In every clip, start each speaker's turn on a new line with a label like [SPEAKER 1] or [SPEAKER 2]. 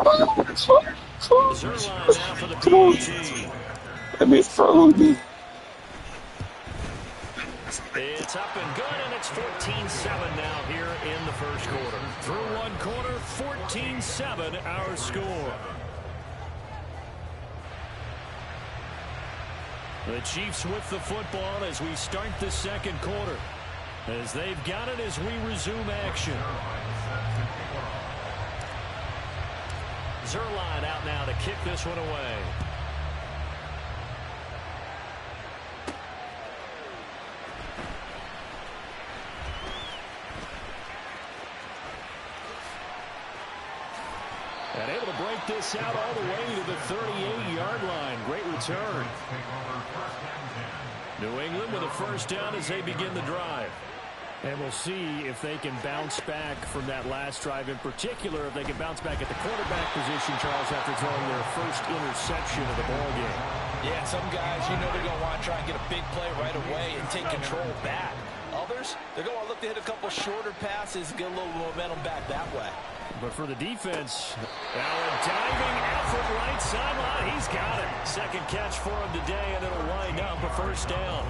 [SPEAKER 1] Zerline now for the PAT.
[SPEAKER 2] Let me throw me.
[SPEAKER 1] It's up and good, and it's 14-7 now here in the first quarter. Through one quarter, 14-7 our score. The Chiefs with the football as we start the second quarter. As they've got it as we resume action. Zerline out now to kick this one away. And able to break this out all the way to the 38-yard line. Great return. New England with a first down as they begin the drive. And we'll see if they can bounce back from that last drive, in particular if they can bounce back at the quarterback position, Charles, after throwing their first interception of the ballgame.
[SPEAKER 3] Yeah, some guys, you know they're going to want to try and get a big play right away and take control back. Others, they're going to look to hit a couple shorter passes and get a little momentum back that way.
[SPEAKER 1] But for the defense, now a diving effort right sideline. He's got it. Second catch for him today, and it'll wind up a first down.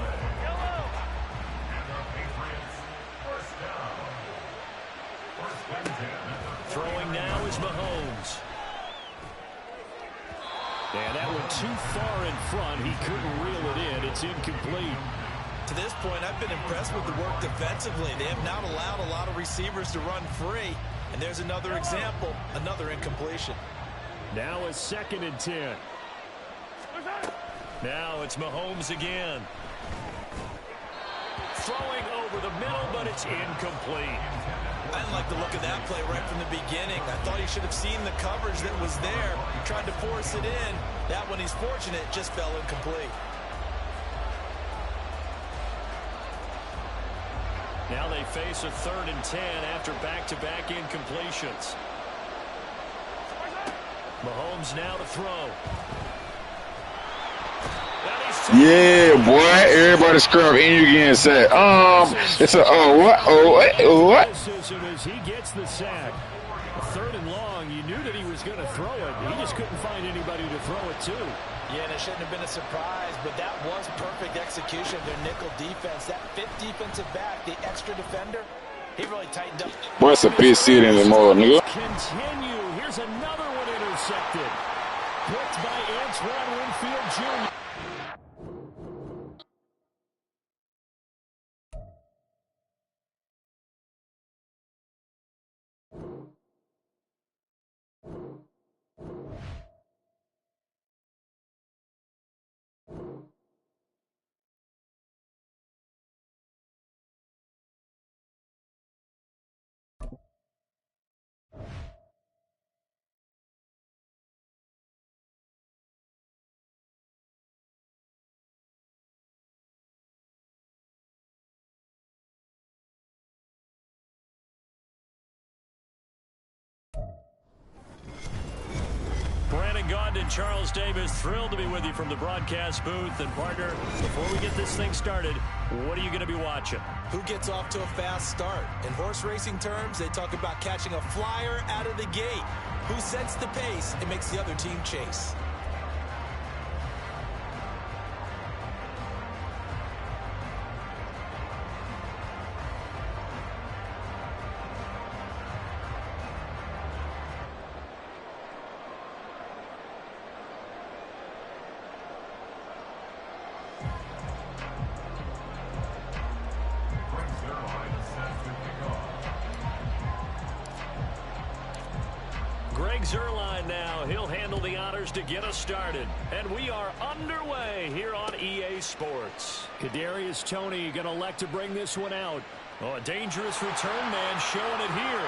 [SPEAKER 1] Throwing now is Mahomes. And that one too far in front. He couldn't reel it in. It's incomplete.
[SPEAKER 3] To this point, I've been impressed with the work defensively. They have not allowed a lot of receivers to run free. And there's another example, another incompletion.
[SPEAKER 1] Now a 2nd and 10. Now it's Mahomes again. Throwing over the middle, but it's incomplete.
[SPEAKER 3] I didn't like the look of that play right from the beginning. I thought he should have seen the coverage that was there. He tried to force it in. That one, he's fortunate, just fell incomplete.
[SPEAKER 1] Now they face a 3rd and 10 after back-to-back incompletions. Mahomes now to throw.
[SPEAKER 2] Yeah, boy. Everybody scrub and you getting set. It's a what?
[SPEAKER 1] As he gets the sack. 3rd and long. You knew that he was going to throw it. He just couldn't find anybody to throw it to.
[SPEAKER 3] Yeah, and it shouldn't have been a surprise, but that was perfect execution of their nickel defense. That 5th defensive back, the extra defender, he really tightened up.
[SPEAKER 2] Boy, it's a big seat in the mall, nigga.
[SPEAKER 1] Continue. Here's another one intercepted. Picked by Antoine Winfield Jr. And Charles Davis, thrilled to be with you from the broadcast booth. And partner, before we get this thing started, what are you going to be watching?
[SPEAKER 3] Who gets off to a fast start? In horse racing terms, they talk about catching a flyer out of the gate. Who sets the pace and makes the other team chase?
[SPEAKER 1] Zerline now. He'll handle the honors to get us started. And we are underway here on EA Sports. Kadarius Toney going to elect to bring this one out. Oh, a dangerous return man showing it here.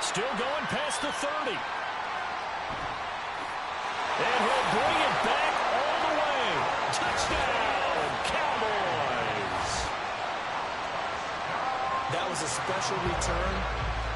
[SPEAKER 1] Still going past the 30. And he'll bring it back all the way. Touchdown, Cowboys.
[SPEAKER 3] That was a special return,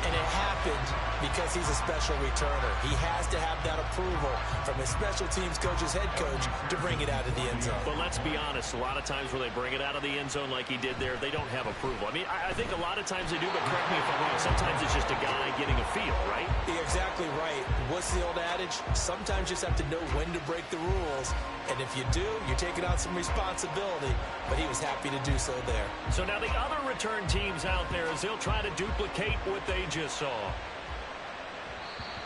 [SPEAKER 3] and it happened Because he's a special returner. He has to have that approval from his special teams coach's head coach to bring it out of the end zone.
[SPEAKER 1] But let's be honest, a lot of times where they bring it out of the end zone like he did there, they don't have approval. I mean, I think a lot of times they do, but correct me if I'm wrong. Sometimes it's just a guy getting a feel, right?
[SPEAKER 3] You're exactly right. What's the old adage? Sometimes you just have to know when to break the rules. And if you do, you're taking on some responsibility. But he was happy to do so there.
[SPEAKER 1] So now the other return teams out there as they'll try to duplicate what they just saw.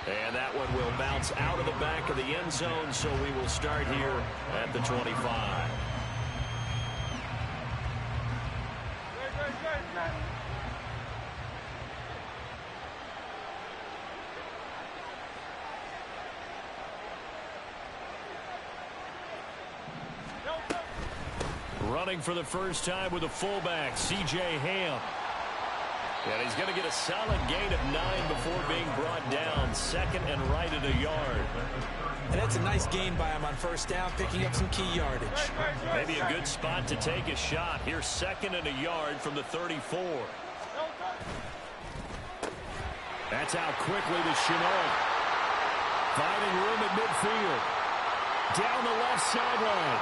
[SPEAKER 1] And that one will bounce out of the back of the end zone, so we will start here at the 25. Running for the first time with a fullback, C.J. Ham. And he's going to get a solid gain of 9 before being brought down. Second and right at a yard.
[SPEAKER 3] And that's a nice gain by him on first down, picking up some key yardage.
[SPEAKER 1] Maybe a good spot to take a shot. Here's second and a yard from the 34. That's out quickly to Shenault. Finding room at midfield. Down the left sideline.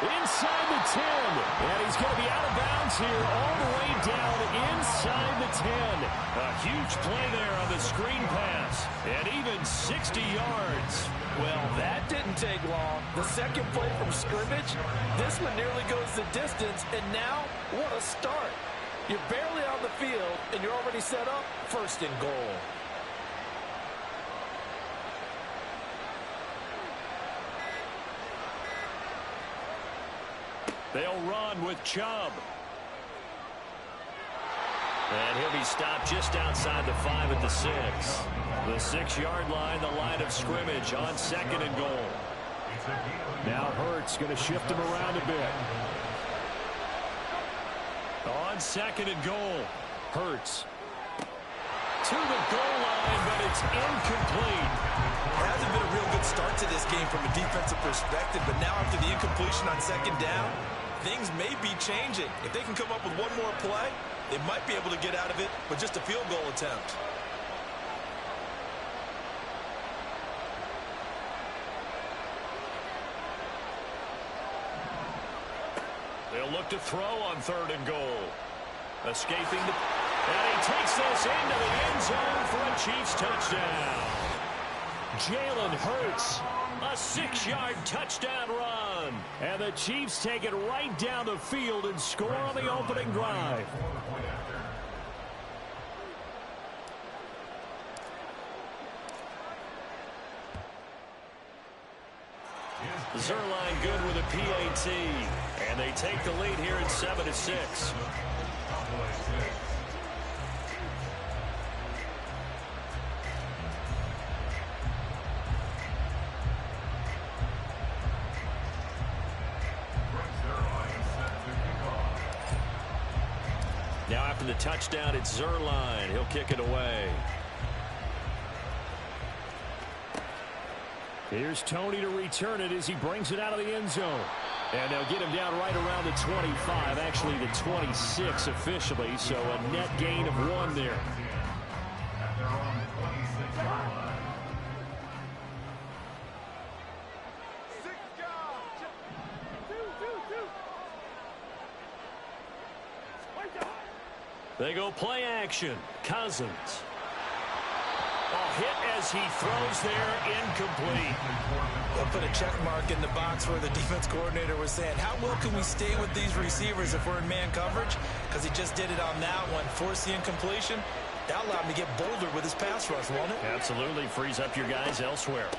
[SPEAKER 1] Inside the 10. And he's going to be out of bounds here all the way down inside the 10. A huge play there on the screen pass. And even 60 yards.
[SPEAKER 3] Well, that didn't take long. The second play from scrimmage, this one nearly goes the distance. And now, what a start. You're barely on the field, and you're already set up first and goal.
[SPEAKER 1] They'll run with Chubb. And he'll be stopped just outside the 5 at the 6. The 6-yard line, the line of scrimmage on second and goal. Now Hurts going to shift him around a bit. On second and goal, Hurts. To the goal line, but it's incomplete.
[SPEAKER 3] It hasn't been a real good start to this game from a defensive perspective, but now after the incompletion on second down, things may be changing. If they can come up with one more play, they might be able to get out of it with just a field goal attempt.
[SPEAKER 1] They'll look to throw on third and goal. Escaping the... And he takes this into the end zone for a Chiefs touchdown. Jalen Hurts, a 6-yard touchdown run. And the Chiefs take it right down the field and score on the opening drive. Zerline good with a PAT. And they take the lead here at 7-6. Now after the touchdown, it's Zerline. He'll kick it away. Here's Tony to return it as he brings it out of the end zone. And they'll get him down right around the 25, actually the 26 officially, so a net gain of 1 there. They go play action. Cousins. A hit as he throws there, incomplete.
[SPEAKER 3] They'll put a check mark in the box where the defense coordinator was saying, how well can we stay with these receivers if we're in man coverage? Because he just did it on that one. Force the incompletion. That allowed him to get bolder with his pass rush, won't it?
[SPEAKER 1] Absolutely. Frees up your guys elsewhere.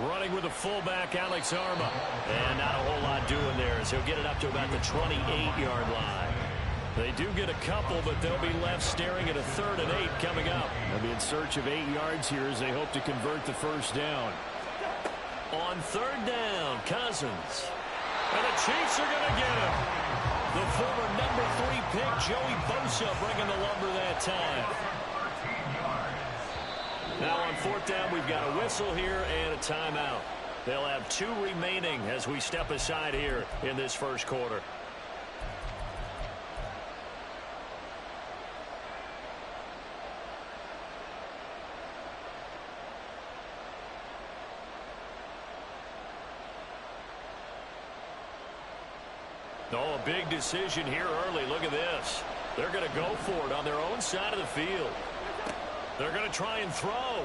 [SPEAKER 1] Running with the fullback, Alex Arma. And not a whole lot doing there as he'll get it up to about the 28-yard line. They do get a couple, but they'll be left staring at a 3rd and 8 coming up. They'll be in search of 8 yards here as they hope to convert the first down. On 3rd down, Cousins. And the Chiefs are going to get him. The former number 3 pick, Joey Bosa, bringing the lumber that time. Now on 4th down, we've got a whistle here and a timeout. They'll have 2 remaining as we step aside here in this first quarter. Oh, a big decision here early. Look at this. They're going to go for it on their own side of the field. They're going to try and throw.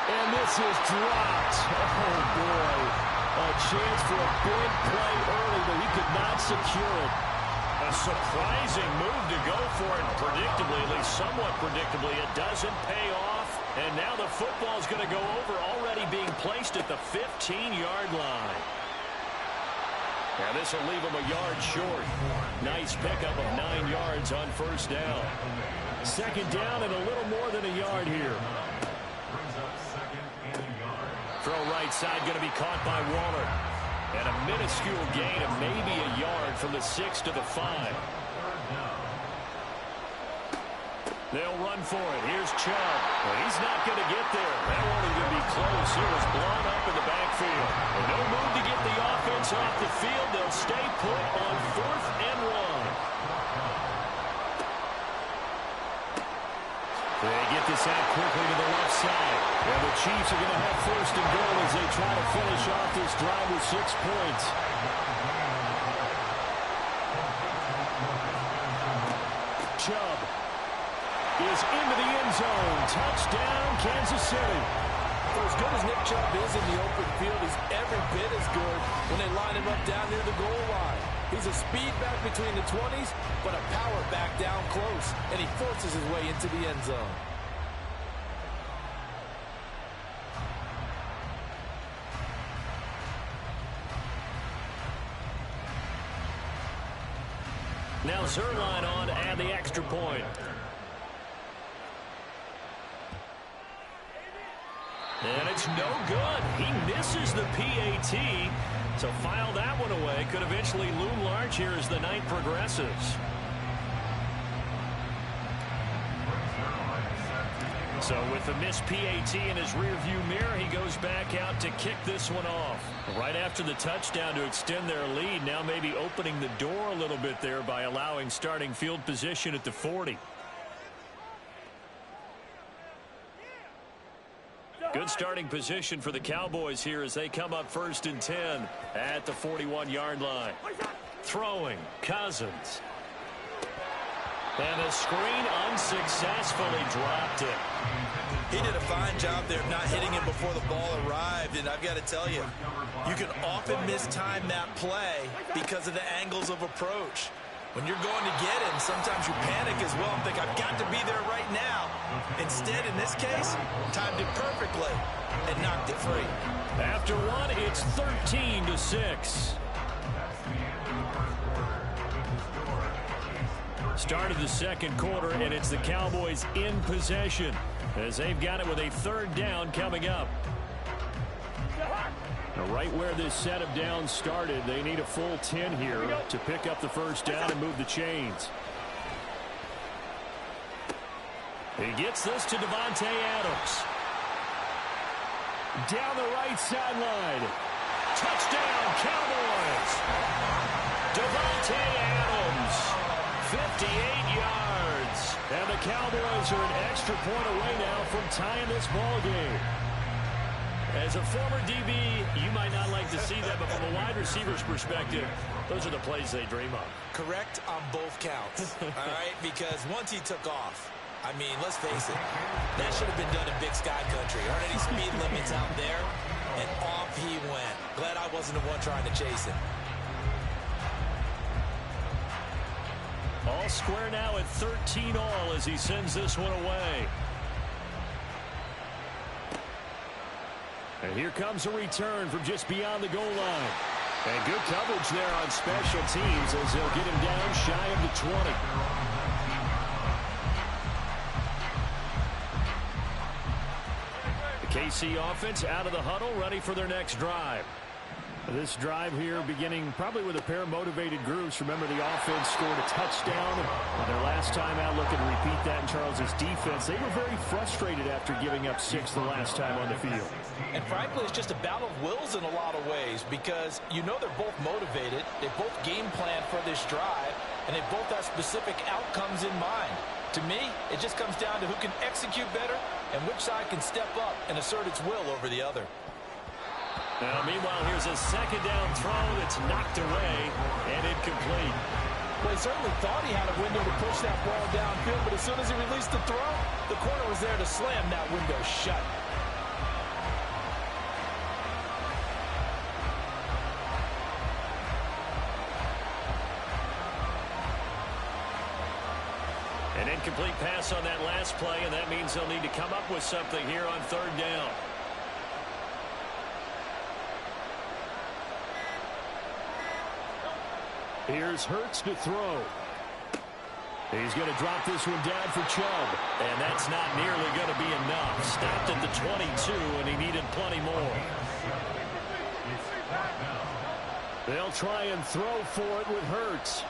[SPEAKER 1] And this is dropped. Oh, boy. A chance for a big play early, but he could not secure it. A surprising move to go for it. Predictably, at least somewhat predictably, it doesn't pay off. And now the football's going to go over, already being placed at the 15-yard line. Now this will leave him a yard short. Nice pickup of 9 yards on first down. Second down and a little more than a yard here. Throw right side, going to be caught by Waller. And a minuscule gain of maybe a yard from the 6 to the 5. They'll run for it. Here's Chubb. Well, he's not going to get there. That won't even be close. He was blown up in the backfield. And no move to get the offense off the field. They'll stay put on 4th and 1. They get this out quickly to the left side. And the Chiefs are going to have 1st and goal as they try to finish off this drive with 6 points. Chubb is into the end zone. Touchdown, Kansas City.
[SPEAKER 3] For as good as Nick Chubb is in the open field, he's every bit as good when they line him up down near the goal line. He's a speed back between the 20s, but a power back down close, and he forces his way into the end zone.
[SPEAKER 1] Now Zerline on to add the extra point. And it's no good. He misses the PAT. So file that one away. Could eventually loom large here as the night progresses. So with the missed PAT in his rearview mirror, he goes back out to kick this one off. Right after the touchdown to extend their lead, now maybe opening the door a little bit there by allowing starting field position at the 40. Good starting position for the Cowboys here as they come up 1st and 10 at the 41-yard line. Throwing, Cousins. And the screen unsuccessfully dropped it.
[SPEAKER 3] He did a fine job there of not hitting him before the ball arrived, and I've got to tell you, you can often mistime that play because of the angles of approach. When you're going to get him, sometimes you panic as well and think, I've got to be there right now. Instead, in this case, timed it perfectly and knocked it free.
[SPEAKER 1] After one, it's 13-6. Start of the second quarter, and it's the Cowboys in possession as they've got it with a 3rd down coming up. Now, right where this set of downs started, they need a full 10 here to pick up the 1st down and move the chains. He gets this to Davante Adams. Down the right sideline. Touchdown, Cowboys. Davante Adams, 58 yards. And the Cowboys are an extra point away now from tying this ball game. As a former DB, you might not like to see that, but from a wide receiver's perspective, those are the plays they dream of.
[SPEAKER 3] Correct on both counts, all right? Because once he took off, I mean, let's face it, that should have been done in Big Sky Country. Aren't any speed limits out there? And off he went. Glad I wasn't the one trying to chase him.
[SPEAKER 1] All square now at 13 all as he sends this one away. And here comes a return from just beyond the goal line. And good coverage there on special teams as they'll get him down shy of the 20. The KC offense out of the huddle, ready for their next drive. This drive here beginning probably with a pair of motivated groups. Remember, the offense scored a touchdown on their last time out. Looking to repeat that in Charles's defense. They were very frustrated after giving up 6 the last time on the field.
[SPEAKER 3] And frankly, it's just a battle of wills in a lot of ways because you know they're both motivated. They both game plan for this drive, and they both have specific outcomes in mind. To me, it just comes down to who can execute better and which side can step up and assert its will over the other.
[SPEAKER 1] Now, meanwhile, here's a second down throw that's knocked away and incomplete.
[SPEAKER 3] Well, he certainly thought he had a window to push that ball downfield, but as soon as he released the throw, the corner was there to slam that window shut.
[SPEAKER 1] An incomplete pass on that last play, and that means they'll need to come up with something here on third down. Here's Hurts to throw. He's going to drop this one down for Chubb, and that's not nearly going to be enough. Stopped at the 22, and he needed plenty more. They'll try and throw for it with Hurts.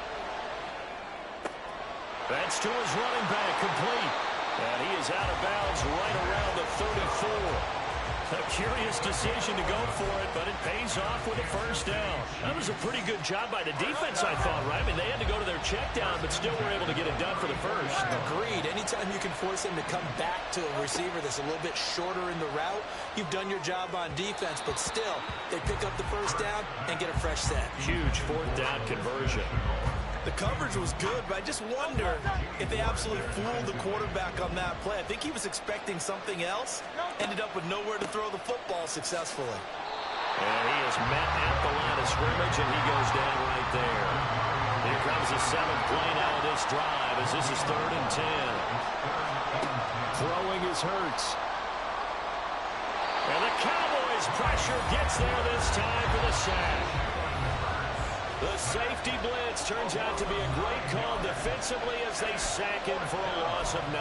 [SPEAKER 1] That's to his running back, complete. And he is out of bounds right around the 34. A curious decision to go for it, but it pays off with a first down. That was a pretty good job by the defense, I thought, right? I mean, they had to go to their check down, but still were able to get it done for the first.
[SPEAKER 3] Agreed. Anytime you can force him to come back to a receiver that's a little bit shorter in the route, you've done your job on defense, but still, they pick up the first down and get a fresh set.
[SPEAKER 1] Huge fourth down conversion.
[SPEAKER 3] The coverage was good, but I just wonder if they absolutely fooled the quarterback on that play. I think he was expecting something else, ended up with nowhere to throw the football successfully.
[SPEAKER 1] And he is met at the line of scrimmage, and he goes down right there. Here comes the seventh play now of this drive as this is 3rd and 10. Throwing is Hurts. And the Cowboys' pressure gets there this time for the sack. The safety blitz turns out to be a great call defensively as they sack him for a loss of 9.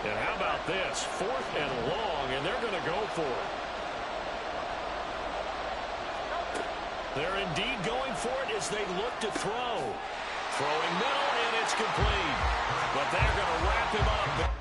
[SPEAKER 1] And how about this? 4th and long, and they're going to go for it. They're indeed going for it as they look to throw. Throwing middle, and it's complete. But they're going to wrap him up.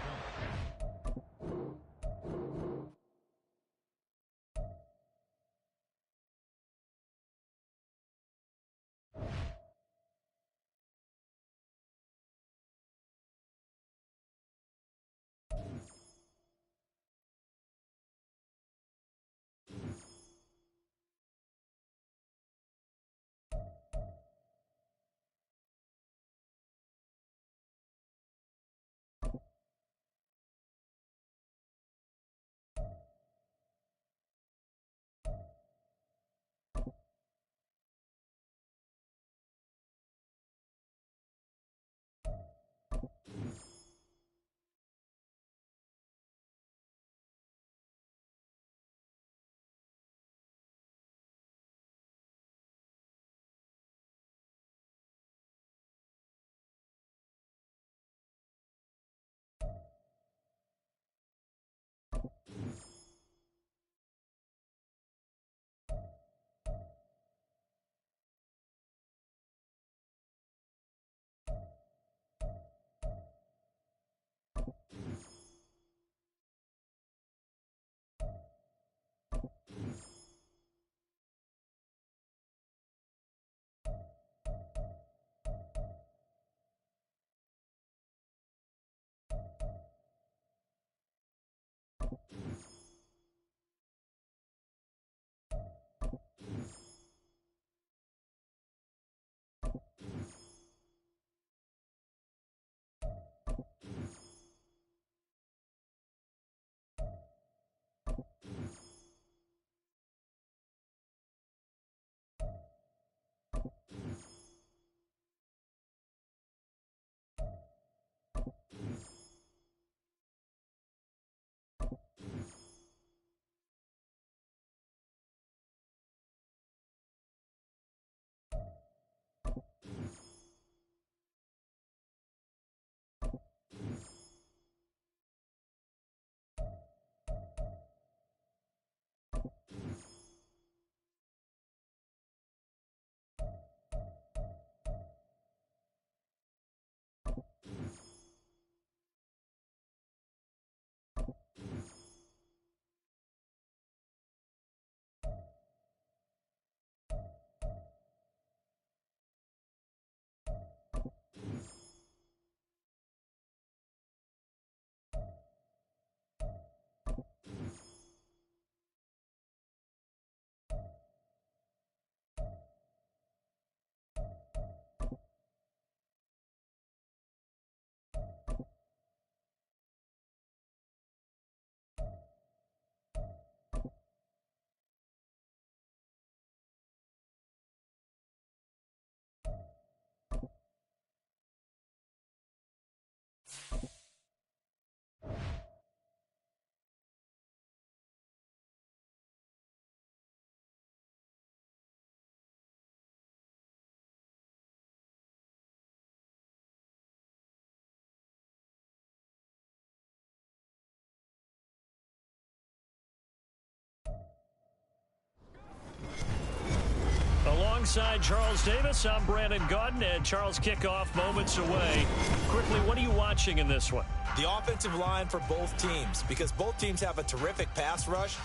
[SPEAKER 1] Alongside Charles Davis, I'm Brandon Gaudin, and Charles, kickoff moments away. Quickly, what are you watching in this one?
[SPEAKER 3] The offensive line for both teams, because both teams have a terrific pass rush.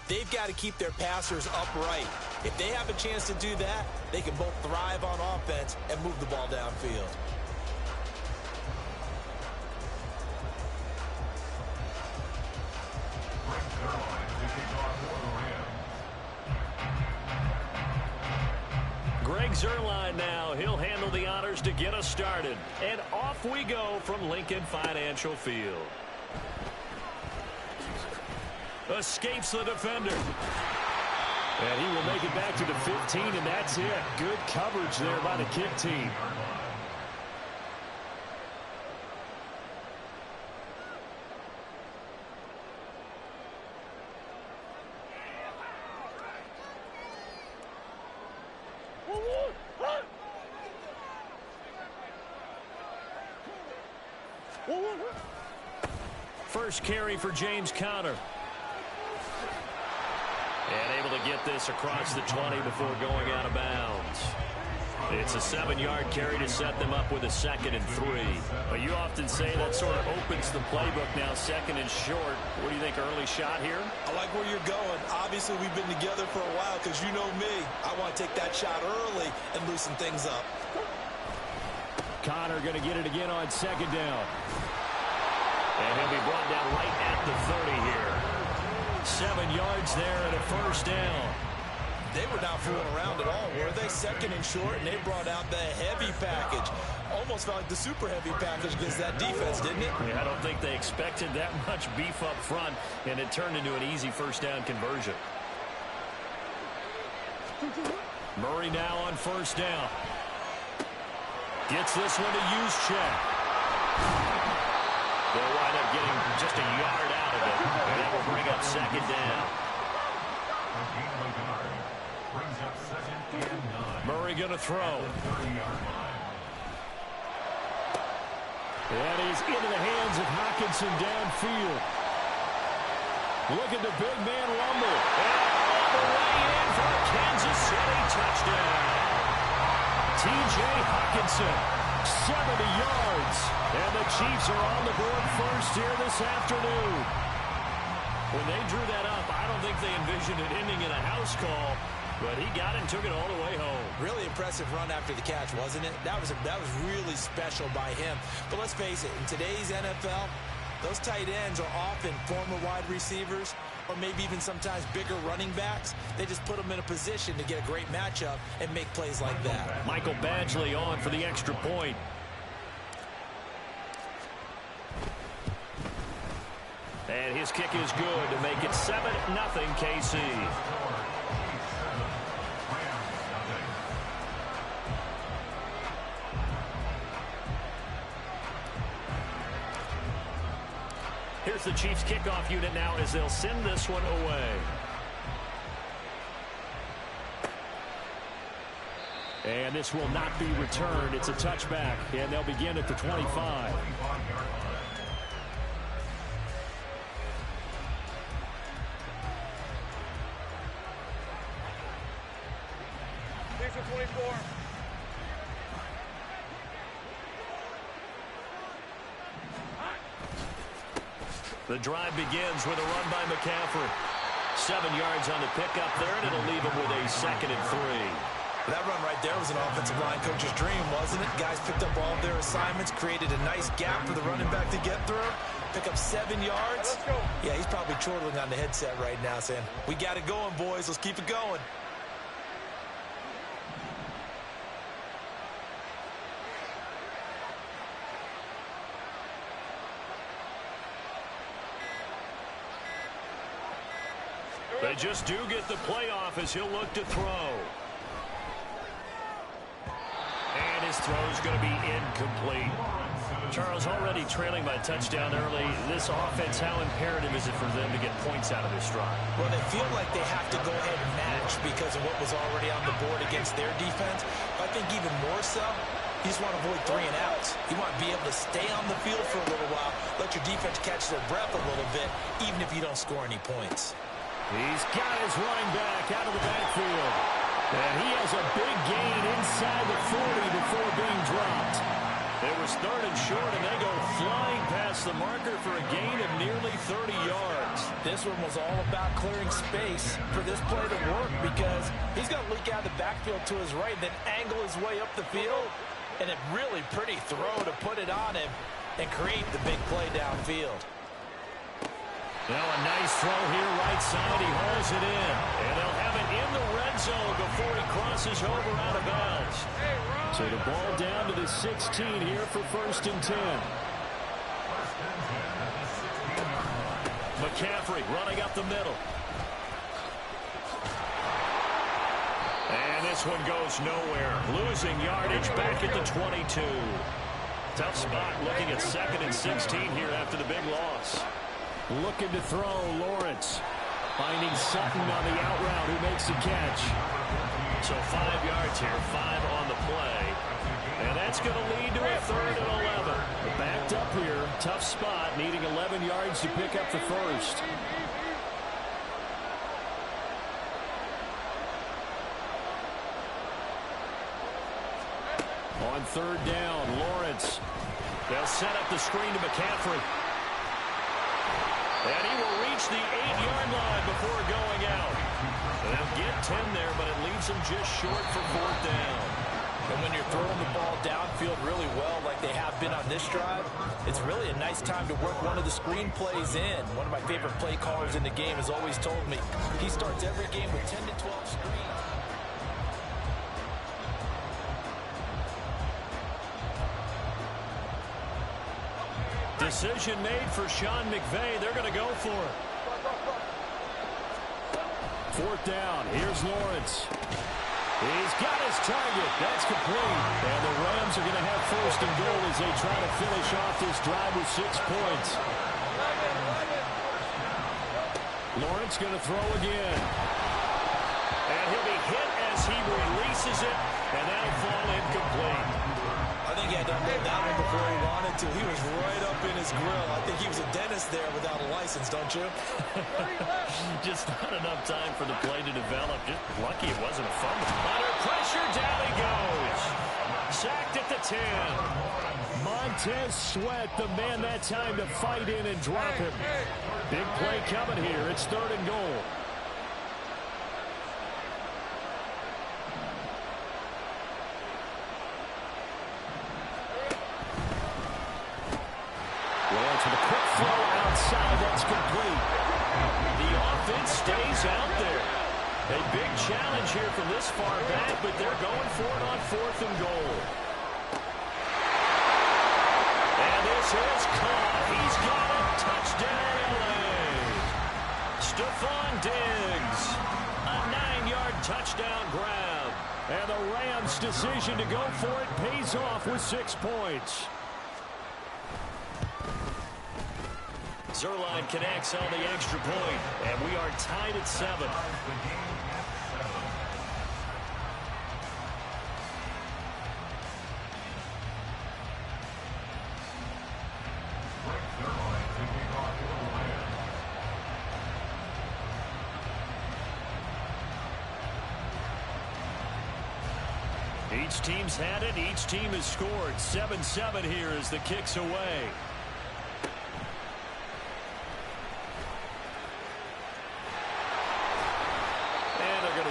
[SPEAKER 3] They've got to keep their passers upright. If they have a chance to do that, they can both thrive on offense and move the ball downfield.
[SPEAKER 1] Greg Zuerlein now. He'll handle the honors to get us started. And off we go from Lincoln Financial Field. Escapes the defender. And he will make it back to the 15, and that's it. Good coverage there by the kick team. First carry for James Conner. And able to get this across the 20 before going out of bounds. It's a 7-yard carry to set them up with a 2nd and 3. But you often say that sort of opens the playbook now, 2nd and short. What do you think, early shot here?
[SPEAKER 3] I like where you're going. Obviously, we've been together for a while because you know me. I want to take that shot early and loosen things up.
[SPEAKER 1] Conner going to get it again on 2nd down. And he'll be brought down right at the 30 here. 7 yards there and a first down.
[SPEAKER 3] They were not fooling around at all, were they? 2nd and short, and they brought out the heavy package. Almost felt like the super heavy package against that defense, didn't it?
[SPEAKER 1] Yeah, I don't think they expected that much beef up front, and it turned into an easy first down conversion. Murray now on first down. Gets this one to Juszczyk. They'll wind up getting just a yard out of it, and that will bring up 2nd down. Murray going to throw. And he's into the hands of Hockenson downfield. Look at the big man rumble. And all the way in for a Kansas City touchdown. T.J. Hockenson, 70 yards. And the Chiefs are on the board first here this afternoon. When they drew that up, I don't think they envisioned it ending in a house call, but he got it and took it all the way home.
[SPEAKER 3] Really impressive run after the catch, wasn't it? That was really special by him. But let's face it, in today's NFL, those tight ends are often former wide receivers or maybe even sometimes bigger running backs. They just put them in a position to get a great matchup and make plays like that.
[SPEAKER 1] Michael Badgley on for the extra point. And his kick is good to make it 7-0 KC. Here's the Chiefs kickoff unit now as they'll send this one away. And this will not be returned. It's a touchback, and they'll begin at the 25. The drive begins with a run by McCaffrey. 7 yards on the pickup there, and it'll leave him with a 2nd and 3.
[SPEAKER 3] That run right there was an offensive line coach's dream, wasn't it? Guys picked up all of their assignments, created a nice gap for the running back to get through. Pick up 7 yards. Yeah, he's probably chortling on the headset right now saying, we got it going, boys. Let's keep it going.
[SPEAKER 1] They just do get the playoff as he'll look to throw. And his throw's going to be incomplete. Charles, already trailing by a touchdown early. This offense, how imperative is it for them to get points out of this drive?
[SPEAKER 3] Well, they feel like they have to go ahead and match because of what was already on the board against their defense. But I think even more so, you just want to avoid 3 and outs. You want to be able to stay on the field for a little while, let your defense catch their breath a little bit, even if you don't score any points.
[SPEAKER 1] He's got his running back out of the backfield. And he has a big gain inside the 40 before being dropped. It was 3rd and short, and they go flying past the marker for a gain of nearly 30 yards.
[SPEAKER 3] This one was all about clearing space for this play to work because he's going to leak out of the backfield to his right, then angle his way up the field. And a really pretty throw to put it on him and create the big play downfield.
[SPEAKER 1] Now a nice throw here right side. He hauls it in. And they'll have it in the red zone before he crosses over out of bounds. So the ball down to the 16 here for 1st and 10. McCaffrey running up the middle. And this one goes nowhere. Losing yardage back at the 22. Tough spot looking at 2nd and 16 here after the big loss. Looking to throw, Lawrence. Finding Sutton on the out route who makes the catch. So 5 yards here, 5 on the play. And that's going to lead to a 3rd and 11. Backed up here, tough spot, needing 11 yards to pick up the first. On 3rd down, Lawrence. They'll set up the screen to McCaffrey. And he will reach the 8-yard line before going out. They'll get 10 there, but it leaves him just short for 4th down.
[SPEAKER 3] And when you're throwing the ball downfield really well like they have been on this drive, it's really a nice time to work one of the screen plays in. One of my favorite play callers in the game has always told me he starts every game with 10 to 12 screens.
[SPEAKER 1] Decision made for Sean McVay. They're going to go for it. 4th down. Here's Lawrence. He's got his target. That's complete. And the Rams are going to have 1st and goal as they try to finish off this drive with 6 points. Lawrence going to throw again. And he'll be hit as he releases it. And that'll fall incomplete.
[SPEAKER 3] I think he had to unload that one before he wanted to. He was right up in his grill. I think he was a dentist there without a license, don't you?
[SPEAKER 1] Just not enough time for the play to develop. Just lucky it wasn't a fumble. Under pressure, down he goes. Sacked at the 10. Montez Sweat, the man that time to fight in and drop him. Big play coming here. It's 3rd and goal. Lawrence with a quick throw outside. That's complete. The offense stays out there. A big challenge here from this far back, but they're going for it on 4th and goal. And this is caught. He's got a touchdown, LA. Stephon Diggs. A 9-yard touchdown grab. And the Rams' decision to go for it pays off with 6 points. Zerline connects on the extra point, and we are tied at 7. Each team's had it. Each team has scored. 7-7 here as the kick's away.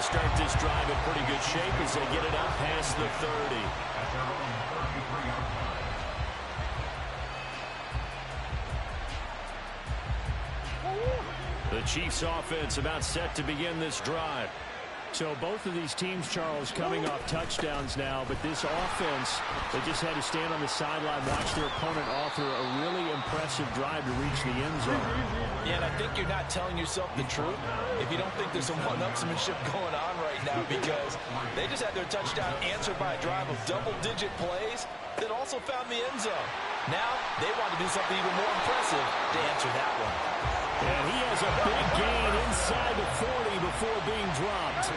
[SPEAKER 1] Start this drive in pretty good shape as they get it up past the 30. The Chiefs offense about set to begin this drive. So both of these teams, Charles, coming off touchdowns now, but this offense, they just had to stand on the sideline, watch their opponent author a really impressive drive to reach the end zone.
[SPEAKER 3] Yeah, and I think you're not telling yourself the truth if you don't think there's some one-upsmanship going on right now, because they just had their touchdown answered by a drive of double-digit plays that also found the end zone. Now they want to do something even more impressive to answer that one.
[SPEAKER 1] And he has a big gain inside the 40 before being dropped.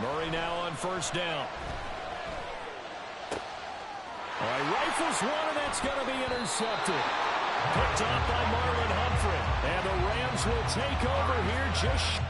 [SPEAKER 1] Murray now on first down. All right, rifles one, and that's going to be intercepted. Picked off by Marlon Humphrey. And the Rams will take over here just